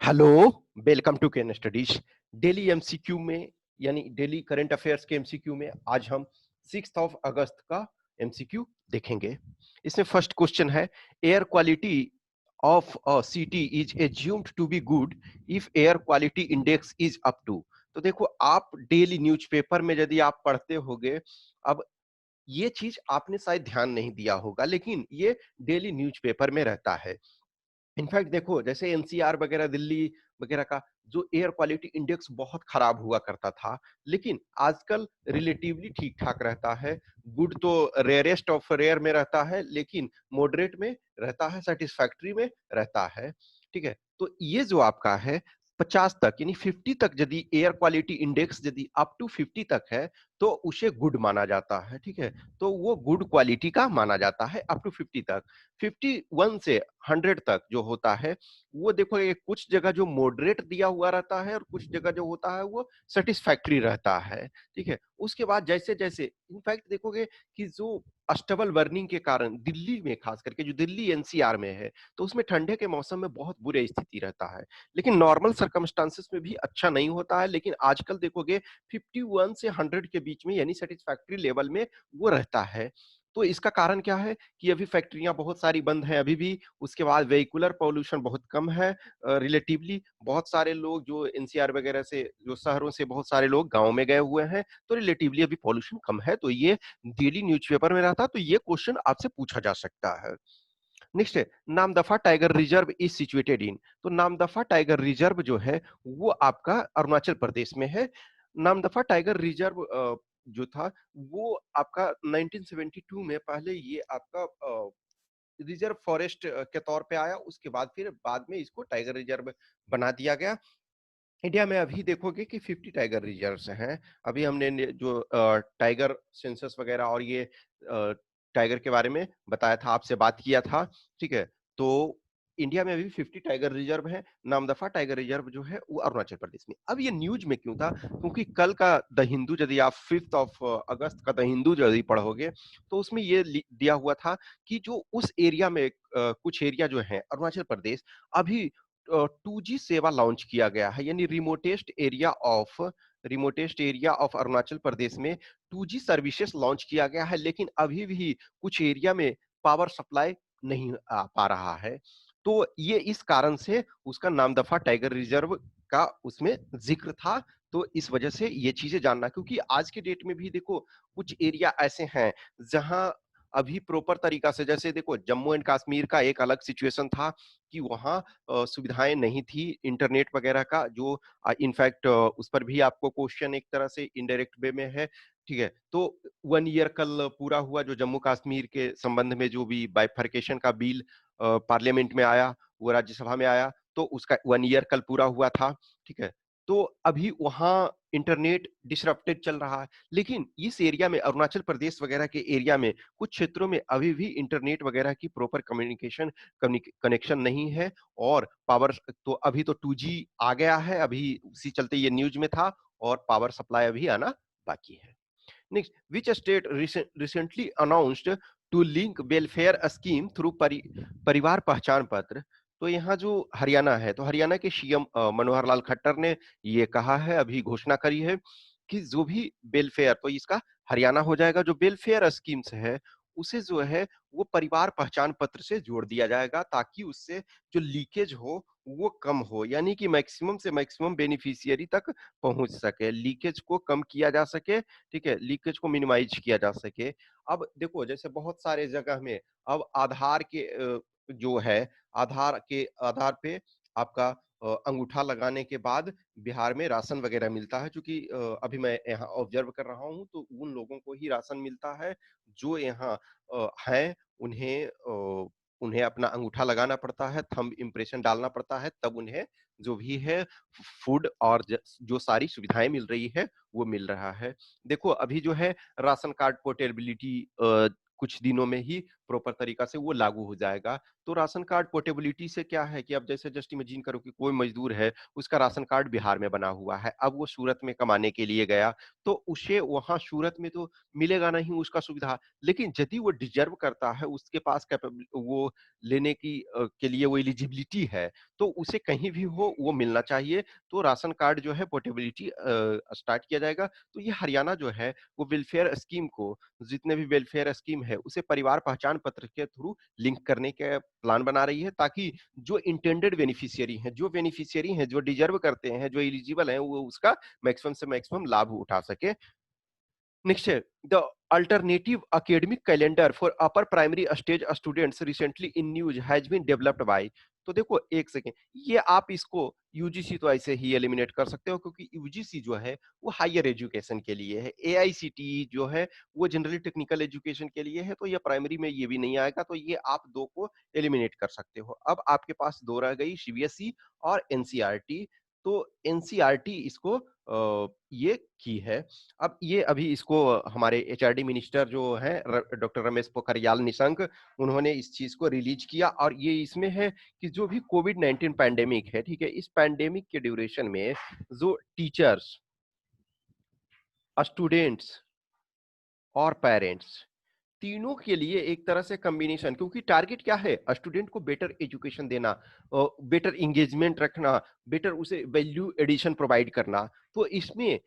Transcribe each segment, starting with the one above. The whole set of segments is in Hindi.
Hello, welcome to Ken studies. Daily MCQ में यानी डेली करंट अफेयर्स के एमसीक्यू में आज हम 6 अगस्त का एमसीक्यू देखेंगे। इसमें फर्स्ट क्वेश्चन है, air quality of a city is assumed to be good if air quality index is up to. तो देखो, आप डेली न्यूज़पेपर में यदि आप पढ़ते होगे, अब ये चीज आपने शायद ध्यान नहीं दिया होगा, लेकिन ये डेली न्यूज़पेपर में रहता है। इनफैक्ट देखो, जैसे एनसीआर वगैरह, दिल्ली वगैरह का जो एयर क्वालिटी इंडेक्स बहुत खराब हुआ करता था, लेकिन आजकल रिलेटिवली ठीक ठाक रहता है। गुड तो रेयरेस्ट ऑफ रेयर में रहता है, लेकिन मॉडरेट में रहता है, सेटिस्फैक्ट्री में रहता है। ठीक है, तो ये जो आपका है 50 तक यानी 50 तक, यदि एयर क्वालिटी इंडेक्स यदि अप टू 50 तक है तो उसे गुड माना जाता है। ठीक है, तो वो गुड क्वालिटी का माना जाता है अप टू 50 तक। 51 से 100 तक जो होता है, वो देखो, ये कुछ जगह जो मॉडरेट दिया हुआ रहता है और कुछ जगह जो होता है वो सेटिस्फैक्ट्री रहता है। ठीक है, उसके बाद जैसे जैसे इनफैक्ट देखोगे कि जो अस्टबल बर्निंग के कारण दिल्ली में, खास करके जो दिल्ली एनसीआर में है, तो उसमें ठंडे के मौसम में बहुत बुरी स्थिति रहता है, लेकिन नॉर्मल सर्कमस्टांसेस में भी अच्छा नहीं होता है। लेकिन आजकल देखोगे 51 से 100 के बीच में यानी सेटिस्फैक्ट्री लेवल में वो रहता है। तो इसका कारण क्या है कि अभी फैक्ट्रियां बहुत सारी बंद हैं अभी भी, उसके बाद वेहिकुलर पॉल्यूशन बहुत कम है रिलेटिवली। बहुत सारे लोग जो एनसीआर वगैरह से, जो शहरों से बहुत सारे लोग गांव में गए हुए हैं, तो रिलेटिवली अभी पॉल्यूशन कम है। तो ये डेली न्यूज़पेपर में रहता, तो ये क्वेश्चन आपसे पूछा जा सकता है। नेक्स्ट है, Namdapha tiger reserve is situated in. तो नामदफा टाइगर रिजर्व जो है वो आपका अरुणाचल प्रदेश में है। नामदफा टाइगर रिजर्व जो था वो आपका 1972 में, पहले ये आपका रिजर्व फॉरेस्ट के तौर पे आया, उसके बाद फिर बाद में इसको टाइगर रिजर्व बना दिया गया। इंडिया में अभी देखोगे कि 50 टाइगर रिजर्व्स हैं। अभी हमने जो टाइगर सेंसस वगैरह और ये टाइगर के बारे में बताया था, आपसे बात किया था। ठीक है, तो इंडिया में अभी 50 टाइगर रिजर्व है। नामदफा टाइगर रिजर्व जो है वो अरुणाचल प्रदेश में। अब ये न्यूज में क्यों था? क्योंकि कल का द हिंदू, यदि आप 5 अगस्त का द हिंदू यदि पढ़ोगे, तो उसमें ये दिया हुआ था कि जो उस एरिया में कुछ एरिया जो है अरुणाचल प्रदेश, अभी 2G सेवा लॉन्च किया गया है, यानी remotest area of Arunachal Pradesh में 2G सर्विसेज लॉन्च किया गया है, लेकिन अभी भी कुछ एरिया में पावर सप्लाई नहीं आ पा रहा है। तो ये इस कारण से उसका नामदफा टाइगर रिजर्व का उसमें जिक्र था। तो इस वजह से ये चीजें जानना, क्योंकि आज के डेट में भी देखो कुछ एरिया ऐसे हैं जहां अभी प्रॉपर तरीका से, जैसे देखो जम्मू एंड कश्मीर का एक अलग सिचुएशन था कि वहाँ सुविधाएं नहीं थी इंटरनेट वगैरह का, जो इनफैक्ट उस पर भी आपको क्वेश्चन एक तरह से इनडायरेक्ट वे में है। ठीक है, तो 1 ईयर कल पूरा हुआ जो जम्मू कश्मीर के संबंध में जो भी बाइफरकेशन का बिल पार्लियामेंट में आया, वो राज्यसभा में आया, तो उसका 1 ईयर कल पूरा हुआ था। ठीक है, तो अभी वहाँ इंटरनेट डिसरप्टेड चल रहा है, लेकिन इस एरिया में, अरुणाचल प्रदेश वगैरह के एरिया में, कुछ क्षेत्रों में अभी भी इंटरनेट वगैरह की प्रॉपर कम्युनिकेशन कनेक्शन नहीं है। और पावर तो अभी तो 2G आ गया है, अभी उसी चलते ये न्यूज में था, और पावर सप्लाई अभी आना बाकी है। Next, which state recently announced to link welfare scheme through Parivar Pehchan पत्र। तो यहाँ जो हरियाणा है, तो हरियाणा के सीएम मनोहर लाल खट्टर ने ये कहा है, अभी घोषणा करी है कि जो भी वेलफेयर, तो इसका हरियाणा हो जाएगा, जो वेलफेयर स्कीम्स है उसे जो है वो परिवार पहचान पत्र से जोड़ दिया जाएगा, ताकि उससे जो लीकेज हो वो कम हो, यानी कि मैक्सिमम से मैक्सिमम बेनिफिशियरी तक पहुंच सके, लीकेज को कम किया जा सके। ठीक है, लीकेज को मिनिमाइज किया जा सके। अब देखो, जैसे बहुत सारे जगह में अब आधार के जो है, आधार पे आपका अंगूठा लगाने के बाद बिहार में राशन वगैरह मिलता है, क्योंकि अभी मैं यहाँ ऑब्जर्व कर रहा हूँ, तो उन लोगों को ही राशन मिलता है जो यहाँ हैं। उन्हें अपना अंगूठा लगाना पड़ता है, थंब इम्प्रेशन डालना पड़ता है, तब उन्हें जो भी है फूड और जो सारी सुविधाएं मिल रही है वो मिल रहा है। देखो, अभी जो है राशन कार्ड पोर्टेबिलिटी कुछ दिनों में ही प्रॉपर तरीका से वो लागू हो जाएगा। तो राशन कार्ड पोर्टेबिलिटी से क्या है कि अब जैसे जस्ट इमेजिन करो कि कोई मजदूर है, उसका राशन कार्ड बिहार में बना हुआ है, अब वो सूरत में कमाने के लिए गया, तो उसे वहां सूरत में तो मिलेगा नहीं उसका सुविधा, लेकिन यदि वो डिजर्व करता है, उसके पास कैपेबिल वो लेने की के लिए वो एलिजिबिलिटी है, तो उसे कहीं भी हो वो मिलना चाहिए। तो राशन कार्ड जो है पोर्टेबिलिटी स्टार्ट किया जाएगा। तो ये हरियाणा जो है वो वेलफेयर स्कीम को, जितने भी वेलफेयर स्कीम है उसे परिवार पहचान पत्र के थ्रू लिंक करने का प्लान बना रही है, ताकि जो इंटेंडेड बेनिफिशियरी हैं, जो डिजर्व करते हैं, जो एलिजिबल हैं, वो उसका मैक्सिमम से मैक्सिमम लाभ उठा सके। Next है the alternative academic calendar for upper primary stage students recently in news has been developed by। तो देखो एक सेकेंड, ये आप इसको यूजीसी तो ऐसे ही एलिमिनेट कर सकते हो, क्योंकि यूजीसी जो है वो हायर एजुकेशन के लिए है, एआईसीटीई जो है वो जनरली टेक्निकल एजुकेशन के लिए है, तो ये प्राइमरी में ये भी नहीं आएगा, तो ये आप दो को एलिमिनेट कर सकते हो। अब आपके पास दो रह गई, सीबीएसई और एनसीईआरटी। तो एनसीईआरटी इसको ये की है। अब ये अभी इसको हमारे एचआरडी मिनिस्टर जो हैं डॉक्टर रमेश पोखरियाल निशंक, उन्होंने इस चीज को रिलीज किया, और ये इसमें है कि जो भी कोविड-19 पैंडेमिक है, ठीक है, इस पैंडेमिक के ड्यूरेशन में जो टीचर्स, स्टूडेंट्स और पेरेंट्स, तीनों के लिए एक तरह से कॉम्बिनेशन, क्योंकि टारगेट क्या है, स्टूडेंट को बेटर एजुकेशन देना, बेटर एंगेजमेंट रखना, बेटर उसे वैल्यू एडिशन प्रोवाइड करना। तो इसमें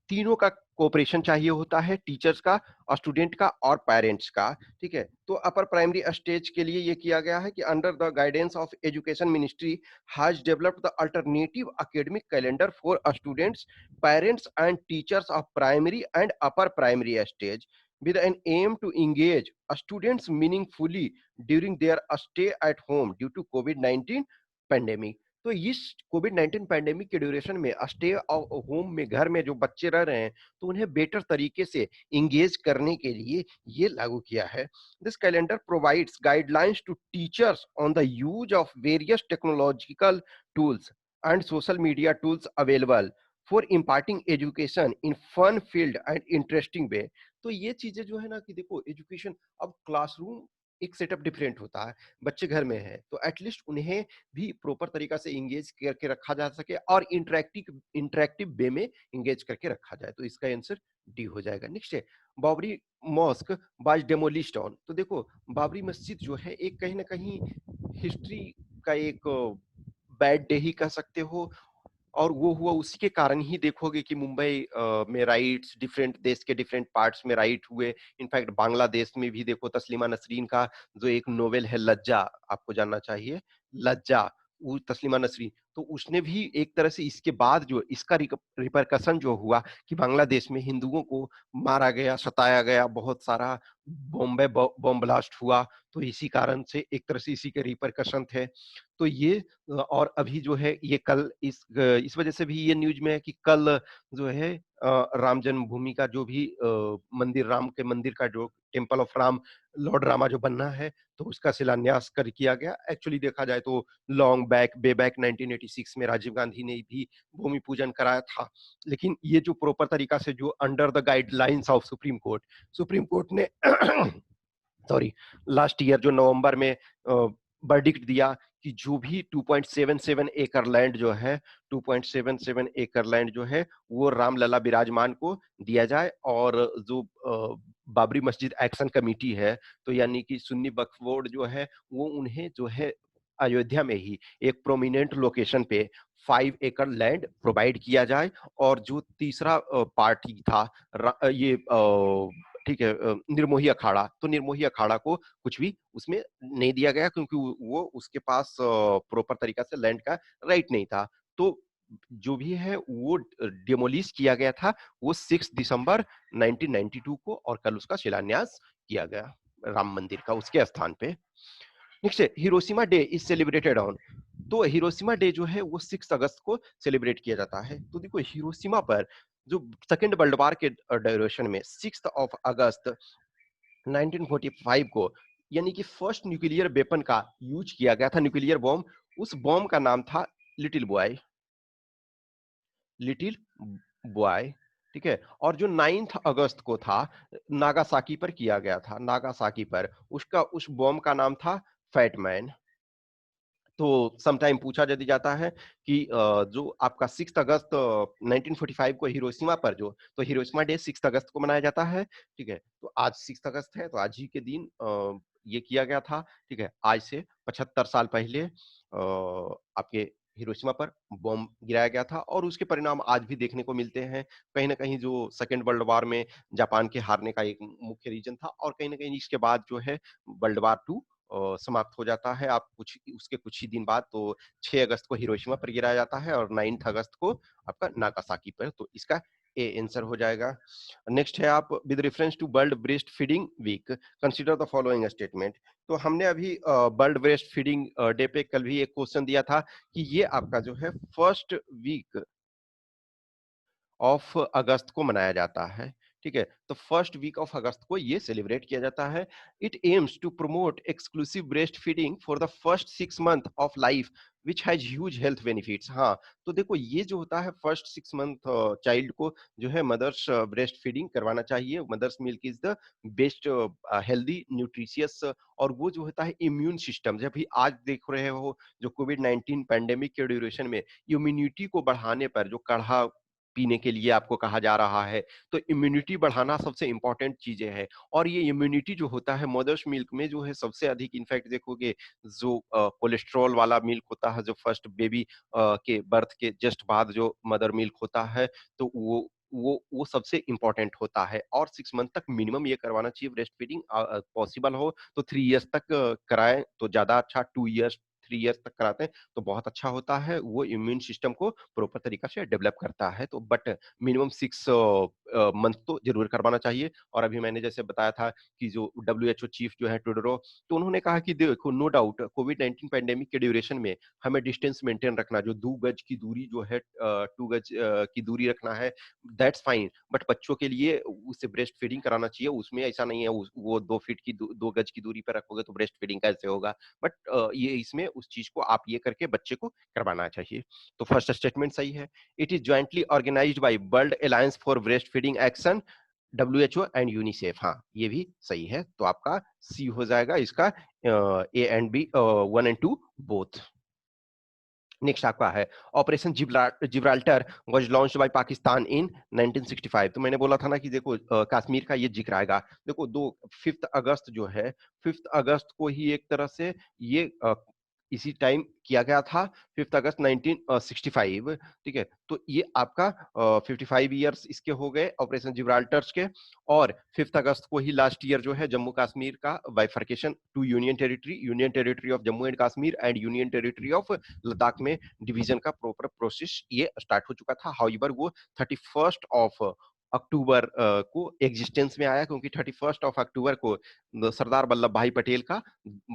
तीनों का कोऑपरेशन चाहिए होता है, टीचर्स का, स्टूडेंट का और पेरेंट्स का। ठीक है, तो अपर प्राइमरी स्टेज के लिए ये किया गया है कि under the guidance of education ministry has developed the alternative academic calendar for students, parents and teachers of primary and upper primary stage with an aim to engage students meaningfully during their stay at home due to COVID-19 pandemic। तो इस कोविड-19 पैंडेमिक के ड्यूरेशन में स्टे होम में, घर में जो बच्चे रह रहे हैं, तो उन्हें बेटर तरीके से इंगेज करने के लिए ये लागू किया है। This calendar provides guidelines to teachers on the use of various technological tools and social media tools available for imparting education in fun filled and interesting way. तो ये चीजें जो है ना कि देखो एजुकेशन, अब क्लासरूम एक सेटअप डिफरेंट होता है, बच्चे घर में है, तो एटलीस्ट उन्हें भी प्रॉपर तरीका से इंगेज करके रखा जा सके और इंटरेक्टिव वे में इंगेज करके रखा जाए। तो इसका आंसर डी हो जाएगा। नेक्स्ट है बाबरी मॉस्क वाज डेमोलिश्ड ऑन। तो देखो बाबरी मस्जिद जो है एक कहीं ना कहीं हिस्ट्री का एक बैड डे ही कह सकते हो, और वो हुआ उसी के कारण ही देखोगे कि मुंबई में राइट्स, डिफरेंट देश के डिफरेंट पार्ट्स में राइट हुए। इनफैक्ट बांग्लादेश में भी देखो तस्लीमा नसरीन का जो एक नोवेल है लज्जा, आपको जानना चाहिए, लज्जा, वो तस्लीमा नसरीन, तो उसने भी एक तरह से इसके बाद जो इसका रिपरकशन जो हुआ कि बांग्लादेश में हिंदुओं को मारा गया, सताया गया, बहुत सारा बॉम्बे बॉम्ब ब्लास्ट हुआ, तो इसी कारण से एक तरह से इसी के रिपरकशन थे। तो ये और अभी जो है ये कल इस वजह से भी ये न्यूज में है कि कल जो है राम जन्मभूमि का जो भी मंदिर, राम के मंदिर का जो temple of Ram, Lord Rama जो बनना है, तो उसका शिलान्यास कर किया गया। एक्चुअली देखा जाए तो लॉन्ग बैक, वे बैक 1986 में राजीव गांधी ने भी भूमि पूजन कराया था, लेकिन ये जो प्रॉपर तरीका से जो under the guidelines of supreme court ने सॉरी लास्ट ईयर जो नवंबर में वर्डिक्ट दिया कि जो भी 2.77 एकड़ लैंड जो है, 2.77 एकड़ लैंड जो है वो रामलला विराजमान को दिया जाए, और जो बाबरी मस्जिद एक्शन कमेटी है, तो यानी कि सुन्नी वक्फ बोर्ड जो है वो उन्हें जो है अयोध्या में ही एक प्रोमिनेंट लोकेशन पे 5 एकड़ लैंड प्रोवाइड किया जाए। और जो तीसरा पार्टी था ये ठीक है निर्मोही अखाड़ा, तो निर्मोही अखाड़ा को कुछ भी उसमें नहीं दिया गया, क्योंकि वो उसके पास प्रॉपर तरीका से लैंड का राइट नहीं था। तो जो भी है वो डिमोलिश किया गया था, वो 6 दिसंबर 1992 को, और कल उसका शिलान्यास किया गया राम मंदिर का उसके स्थान पे। नेक्स्ट है Hiroshima day is celebrated on. तो हिरोशिमा डे जो है वो 6 अगस्त को सेलिब्रेट किया जाता है। तो देखो हिरोशिमा पर जो सेकेंड वर्ल्ड वॉर के ड्यूरेशन में 6 अगस्त 1945 को, यानी कि फर्स्ट न्यूक्लियर वेपन का यूज किया गया था, न्यूक्लियर बॉम्ब। उस बॉम्ब का नाम था लिटिल बॉय, लिटिल बॉय। ठीक है, और जो 9 अगस्त को था नागासाकी पर किया गया था, नागासाकी पर उसका उस बॉम्ब का नाम था फैट मैन। तो समटाइम पूछा यदि जाता है कि जो आपका 6 अगस्त 1945 को हिरोशिमा पर जो तो हिरोशिमा डे 6 अगस्त को मनाया जाता है, ठीक है? तो आज 6 अगस्त है, तो आज ही के दिन ये किया गया था, ठीक है? आज से 75 साल पहले आपके हिरोशिमा पर बम गिराया गया था और उसके परिणाम आज भी देखने को मिलते हैं। कहीं न कहीं जो सेकंड वर्ल्ड वॉर में जापान के हारने का एक मुख्य रीज़न था और कहीं न कहीं इसके बाद जो है वर्ल्ड वॉर 2 समाप्त हो जाता है। आप कुछ उसके कुछ ही दिन बाद तो 6 अगस्त को हिरोशिमा पर गिराया जाता है और 9th अगस्त को आपका नागासाकी पर, तो इसका ए आंसर हो जाएगा। नेक्स्ट है आप with reference to world breast feeding week consider the following statement. तो हमने अभी वर्ल्ड ब्रेस्ट फीडिंग डे पे कल भी एक क्वेश्चन दिया था कि ये आपका जो है फर्स्ट वीक ऑफ अगस्त को मनाया जाता है, ठीक है? तो फर्स्ट वीक ऑफ अगस्त को ये सेलिब्रेट किया जाता है। It aims to promote exclusive breast feeding for the first 6 month of life which has huge health benefits. हाँ, तो देखो ये जो होता है फर्स्ट 6 मंथ चाइल्ड को जो है मदर्स ब्रेस्ट फीडिंग करवाना चाहिए। Mother's milk is the best healthy nutritious और वो जो होता है इम्यून सिस्टम जब भी आज देख रहे हो जो कोविड-19 पैंडेमिक के ड्यूरेशन में इम्यूनिटी को बढ़ाने पर जो काढ़ा पीने के लिए आपको कहा जा रहा है। तो इम्यूनिटी बढ़ाना सबसे इम्पोर्टेंट चीज़ें हैं और ये इम्यूनिटी जो होता है मदर्स मिल्क में जो है सबसे अधिक इनफैक्ट देखोगे जो कोलेस्ट्रॉल वाला मिल्क होता है जो फर्स्ट बेबी के बर्थ के जस्ट बाद जो मदर मिल्क होता है तो वो सबसे इम्पोर्टेंट होता है और 6 मंथ तक मिनिमम ये करवाना चाहिए ब्रेस्ट फीडिंग पॉसिबल हो तो 3 इयर्स तक कराएँ तो ज़्यादा अच्छा 2 इयर्स 3 इयर्स तक कराते हैं तो बहुत अच्छा होता है। वो इम्यून सिस्टम को प्रॉपर तरीका से डेवलप करता है तो बट मिनिमम 6 मंथ तो ज़रूर करवाना चाहिए और अभी मैंने जैसे बताया था कि जो डब्ल्यूएचओ चीफ जो है टेड्रो तो उन्होंने कहा कि देखो नो डाउट कोविड-19 पैंडेमिक के ड्यूरेशन में हमें डिस्टेंस मेंटेन रखना जो 2 गज की दूरी जो है 2 गज की दूरी रखना है दैट्स फाइन बट बच्चों के लिए उसे ब्रेस्ट फीडिंग कराना चाहिए उसमें ऐसा नहीं है वो 2 फीट की 2 गज की दूरी पर रखोगे तो ब्रेस्ट फीडिंग कैसे होगा बट ये इसमें उस चीज को आप ये करके बच्चे को करवाना चाहिए तो फर्स्ट स्टेटमेंट सही है it is jointly organised by world alliance for breast feeding action WHO and UNICEF हाँ ये भी सही है तो आपका सी हो जाएगा इसका A and B 1 and 2 both next आपका है operation Gibraltar was launched by Pakistan in 1965 तो मैंने बोला था ना कि देखो कश्मीर का ये जिक्र आएगा देखो दो 5 अगस्त जो है 5 अगस्त को ही एक तरह से ये इसी टाइम किया गया था 5 अगस्त 1965 ठीक है तो ये आपका 55 ईयर्स इसके हो गए ऑपरेशन जिब्राल्टर्स के और 5 अगस्त को ही लास्ट ईयर जो है जम्मू कश्मीर का bifurcation to union territory of Jammu and Kashmir and union territory of Ladakh में डिवीजन का प्रॉपर प्रोसेस ये स्टार्ट हो चुका था हाउएवर वो 31 अक्टूबर को एग्जिस्टेंस में आया क्योंकि 31 अक्टूबर को सरदार वल्लभ भाई पटेल का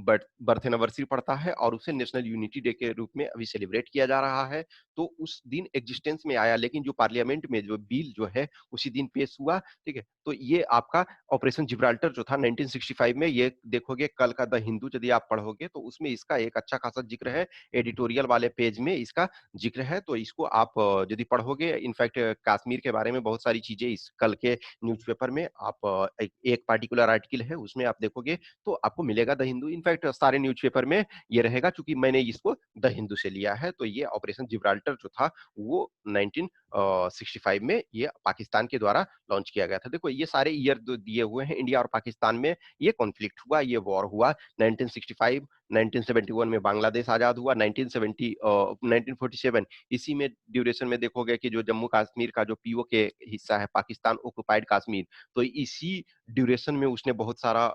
बर्थ एनिवर्सरी पड़ता है और उसे नेशनल यूनिटी डे के रूप में अभी सेलिब्रेट किया जा रहा है तो उस दिन एग्जिस्टेंस में आया लेकिन जो पार्लियामेंट में जो बिल जो है उसी दिन पेश हुआ ठीक है तो ये आपका ऑपरेशन जिब्राल्टर जो था 1965 में ये देखोगे कल का द हिंदू यदि आप पढ़ोगे तो उसमें इसका एक अच्छा खासा जिक्र है एडिटोरियल वाले पेज में इसका जिक्र है तो इसको आप यदि पढ़ोगे इनफैक्ट कश्मीर के बारे में बहुत सारी चीजें इस कल के न्यूज़पेपर में आप एक पार्टिकुलर आर्टिकल है उसमें आप देखोगे तो आपको मिलेगा द हिंदू इनफैक्ट सारे न्यूज़पेपर में ये रहेगा क्योंकि मैंने इसको द हिंदू से लिया है तो ये ऑपरेशन जिब्राल्टर जो था वो 1965 में ये पाकिस्तान के द्वारा लॉन्च किया गया था देखो ये सारे ईयर दिए हुए हैं इंडिया और पाकिस्तान में ये कॉन्फ्लिक्ट हुआ ये वॉर हुआ 1965 1971 में बांग्लादेश आजाद हुआ 1947 इसी में ड्यूरेशन में देखोगे कि जो जम्मू कश्मीर का जो पीओ के हिस्सा है पाकिस्तान ऑक्युपाइड कश्मीर तो इसी ड्यूरेशन में उसने बहुत सारा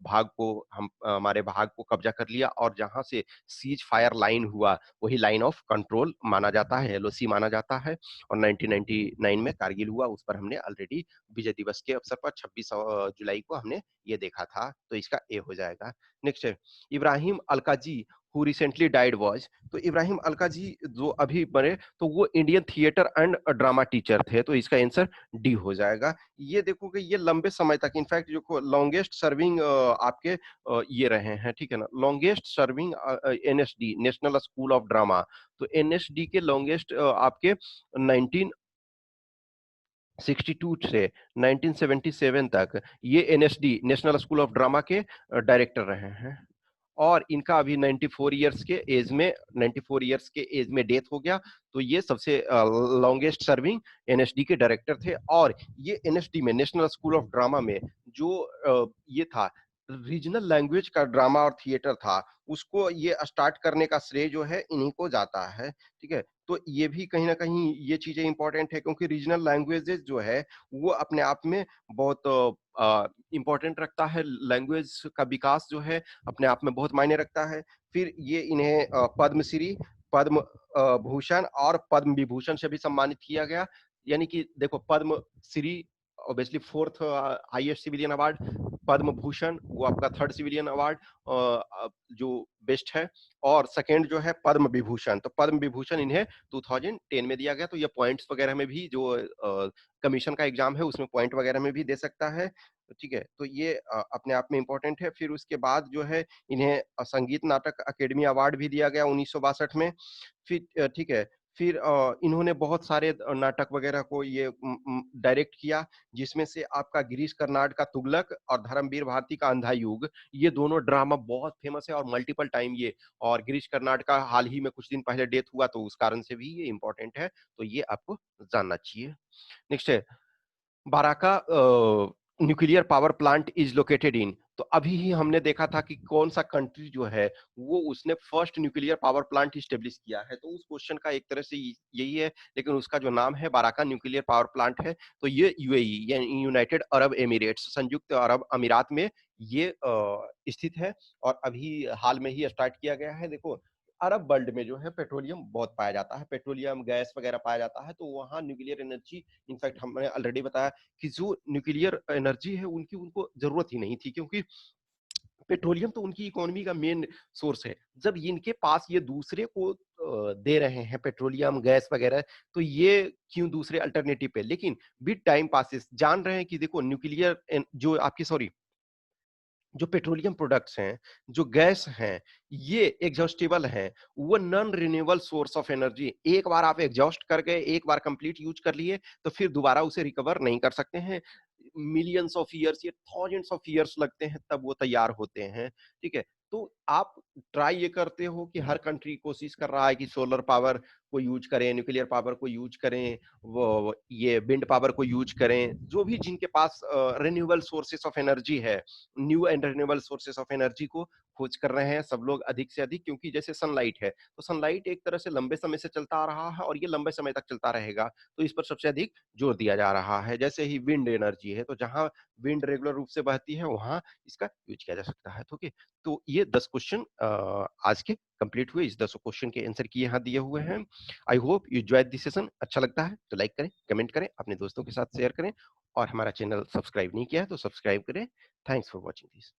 भाग को हम हमारे भाग को कब्जा कर लिया और जहां से सीज फायर लाइन हुआ वही लाइन ऑफ कंट्रोल माना जाता है एलओसी माना जाता है और 1999 में कारगिल हुआ उस पर हमने ऑलरेडी विजय दिवस के अवसर पर 26 जुलाई को हमने ये देखा था तो इसका ए हो जाएगा नेक्स्ट है Ibrahim Alkazi who recently died was तो इब्राहिम अलकाजी जो अभी मरे तो वो Indian theatre and drama teacher थे तो इसका आंसर डी हो जाएगा ये देखोगे ये लंबे समय तक इनफैक्ट जो लॉन्गेस्ट सर्विंग आपके ये रहे हैं ठीक है ना longest serving NSD national school of drama तो एनएसडी के लॉन्गेस्ट आपके 1962 से 1977 तक ये NSD national school of drama के डायरेक्टर रहे हैं और इनका अभी 94 इयर्स के एज में डेथ हो गया। तो ये सबसे लॉन्गेस्ट सर्विंग एनएसडी के डायरेक्टर थे। और ये एनएसडी में, नेशनल स्कूल ऑफ ड्रामा में, जो ये था, रीजनल लैंग्वेज का ड्रामा और थिएटर था, उसको ये स्टार्ट करने का श्रेय जो है इन्हीं को जाता है। ठीक है, तो ये भी कहीं ना कहीं ये चीजें इंपॉर्टेंट है, क्योंकि रीजनल लैंग्वेजेस जो है वो अपने आप में बहुत इंपॉर्टेंट रखता है। लैंग्वेज का विकास जो है अपने आप में बहुत मायने रखता है। फिर ये इन्हें पद्मश्री, पद्म भूषण और पद्म विभूषण से भी सम्मानित किया गया। यानी कि देखो, Padma Shri obviously fourth highest civilian award, Padma Bhushan वो आपका थर्ड सिविलियन अवार्ड जो बेस्ट है, और सेकेंड जो है पद्म विभूषण। तो पद्म विभूषण इन्हें 2010 में दिया गया। तो ये पॉइंट्स वगैरह में भी, जो कमीशन का एग्जाम है उसमें पॉइंट वगैरह में भी दे सकता है। ठीक है, तो ये अपने आप में इंपॉर्टेंट है। फिर उसके बाद जो है इन्हें संगीत नाटक अकेडमी अवार्ड भी दिया गया 1962 में। फिर ठीक है, फिर इन्होंने बहुत सारे नाटक वगैरह को ये डायरेक्ट किया, जिसमें से आपका गिरीश कर्नाड का तुगलक और धर्मवीर भारती का अंधा युग, ये दोनों ड्रामा बहुत फेमस है और मल्टीपल टाइम ये, और गिरीश कर्नाड का हाल ही में कुछ दिन पहले डेथ हुआ, तो उस कारण से भी ये इंपॉर्टेंट है। तो ये आपको जानना चाहिए। नेक्स्ट है, Barakah nuclear power plant is located in. तो अभी ही हमने देखा था कि कौन सा कंट्री जो है वो उसने first nuclear power plant establish किया है। तो उस क्वेश्चन का एक तरह से यही है, लेकिन उसका जो नाम है बाराका न्यूक्लियर पावर प्लांट है। तो ये यूएई यानी यूनाइटेड अरब एमिरेट्स, संयुक्त अरब अमीरात में ये स्थित है, और अभी हाल में ही स्टार्ट किया गया है। देखो, अरब वर्ल्ड में जो है पेट्रोलियम बहुत पाया जाता है, पेट्रोलियम गैस वगैरह पाया जाता है, तो वहाँ न्यूक्लियर एनर्जी, इनफैक्ट हमने ऑलरेडी बताया कि जो न्यूक्लियर एनर्जी है उनकी उनको जरूरत ही नहीं थी, क्योंकि पेट्रोलियम तो उनकी इकोनॉमी का मेन सोर्स है। जब इनके पास ये दूसरे को दे रहे हैं पेट्रोलियम गैस वगैरह, तो ये क्यों दूसरे अल्टरनेटिव पे। लेकिन विद टाइम पासिस जान रहे हैं कि देखो, न्यूक्लियर जो आपकी, सॉरी, जो पेट्रोलियम प्रोडक्ट्स हैं, जो गैस हैं, ये एग्जॉस्टेबल हैं, वो non renewable source of energy. एक बार आप एग्जॉस्ट कर गए, एक बार कंप्लीट यूज कर लिए, तो फिर दोबारा उसे रिकवर नहीं कर सकते हैं। मिलियंस ऑफ ईयर्स या थाउजेंड्स ऑफ ईयर्स लगते हैं तब वो तैयार होते हैं। ठीक है, तो आप ट्राई ये करते हो कि हर कंट्री कोशिश कर रहा है कि सोलर पावर को यूज करें, न्यूक्लियर पावर को यूज करें, वो ये विंड पावर को यूज करें, जो भी जिनके पास रिन्यूएबल सोर्सेस ऑफ एनर्जी है, new and renewable sources of energy को खोज कर रहे हैं सब लोग अधिक से अधिक। क्योंकि जैसे सनलाइट है, तो सनलाइट एक तरह से लंबे समय से चलता आ रहा है और ये लंबे समय तक चलता रहेगा, तो इस पर सबसे अधिक जोर दिया जा रहा है। जैसे ही विंड एनर्जी है, तो जहां विंड रेगुलर रूप से बहती है वहां इसका यूज किया जा सकता है। ओके, तो ये 10 क्वेश्चन आज के कंप्लीट हुए। इस 10 क्वेश्चन के आंसर की यहाँ दिए हुए हैं। I hope you enjoy this session. अच्छा लगता है तो लाइक करें, कमेंट करें, अपने दोस्तों के साथ शेयर करें, और हमारा चैनल सब्सक्राइब नहीं किया है तो सब्सक्राइब करें। Thanks for watching this.